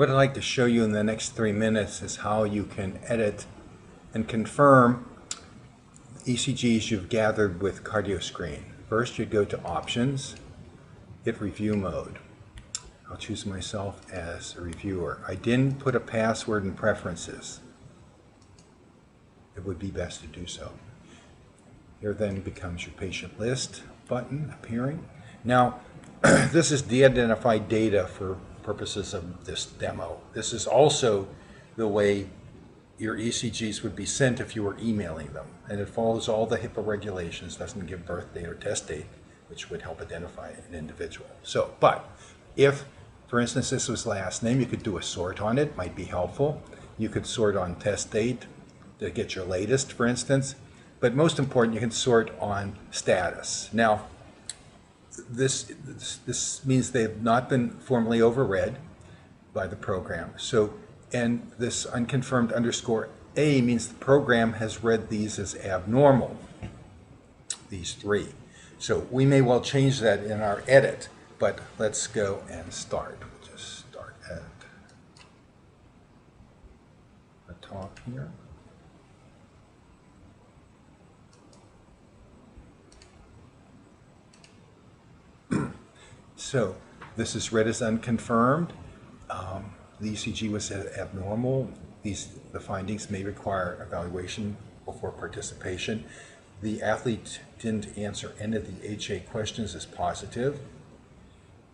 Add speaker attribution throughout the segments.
Speaker 1: What I'd like to show you in the next 3 minutes is how you can edit and confirm ECGs you've gathered with Cardea Screen. First, you go to Options, hit Review Mode. I'll choose myself as a reviewer. I didn't put a password in Preferences. It would be best to do so. Here then becomes your patient list button appearing. Now, this is de-identified data for purposes of this demo. This is also the way your ECGs would be sent if you were emailing them. And it follows all the HIPAA regulations, doesn't give birth date or test date, which would help identify an individual. So, but if, for instance, this was last name, you could do a sort on it, might be helpful. You could sort on test date to get your latest, for instance. But most important, you can sort on status. Now, this means they've not been formally overread by the program. So, and this unconfirmed _A means the program has read these as abnormal, these three. So we may well change that in our edit, but let's go and start. We'll just start at the top here. So this is read as unconfirmed. The ECG was abnormal. The findings may require evaluation before participation. The athlete didn't answer any of the HA questions as positive.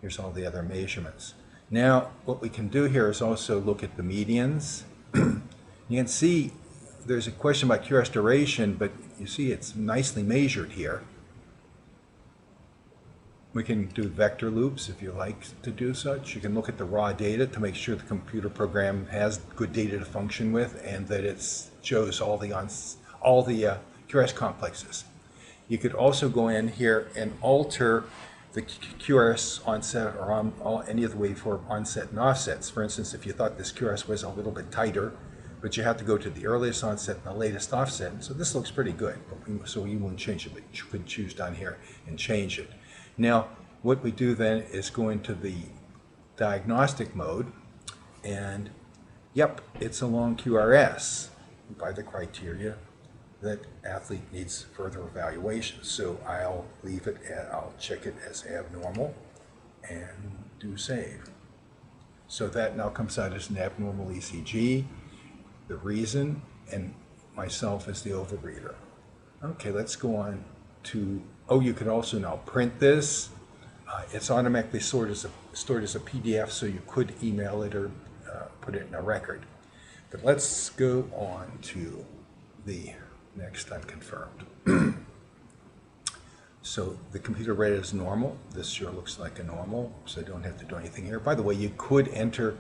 Speaker 1: Here's all the other measurements. Now, what we can do here is also look at the medians. You can see there's a question about QRS duration, but you see it's nicely measured here. We can do vector loops if you like to do such. You can look at the raw data to make sure the computer program has good data to function with and that it shows all the QRS complexes. You could also go in here and alter the QRS onset or any of the waveform onset and offsets. For instance, if you thought this QRS was a little bit tighter, but you have to go to the earliest onset and the latest offset. So this looks pretty good, so you wouldn't change it, but you could choose down here and change it. Now, what we do then is go into the diagnostic mode, and yep, it's along QRS by the criteria that athlete needs further evaluation. So I'll leave it, I'll check it as abnormal and do save. So that now comes out as an abnormal ECG, the reason, and myself as the overreader. Okay, let's go on to, oh, you could also now print this. It's automatically stored as a PDF, so you could email it or put it in a record. But let's go on to the next unconfirmed. So the computer read it as normal. This sure looks like a normal, so I don't have to do anything here. By the way, you could enter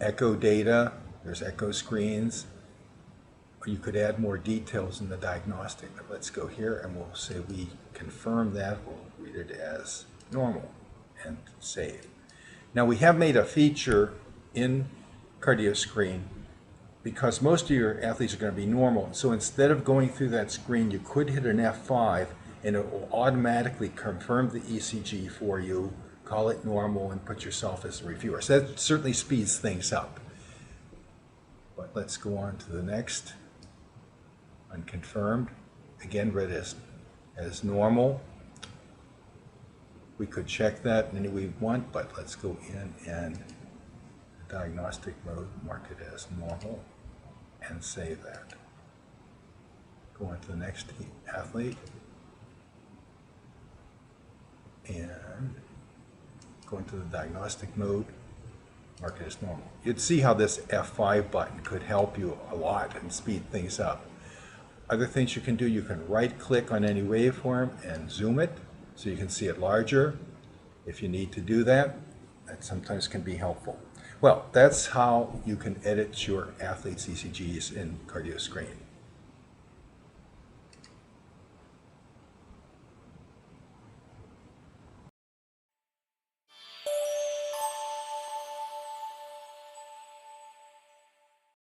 Speaker 1: echo data. There's echo screens. Or you could add more details in the diagnostic. But let's go here and we'll say we confirm that. We'll read it as normal and save. Now we have made a feature in Cardea Screen because most of your athletes are going to be normal. So instead of going through that screen, you could hit an F5 and it will automatically confirm the ECG for you, call it normal, and put yourself as a reviewer. So that certainly speeds things up. But let's go on to the next. Unconfirmed. Again, read as normal. We could check that in any way we want, but let's go in and diagnostic mode, mark it as normal, and save that. Go on to the next athlete, and go into the diagnostic mode, mark it as normal. You'd see how this F5 button could help you a lot and speed things up. Other things you can do, you can right-click on any waveform and zoom it so you can see it larger. If you need to do that, that sometimes can be helpful. Well, that's how you can edit your athlete's ECGs in Cardea Screen.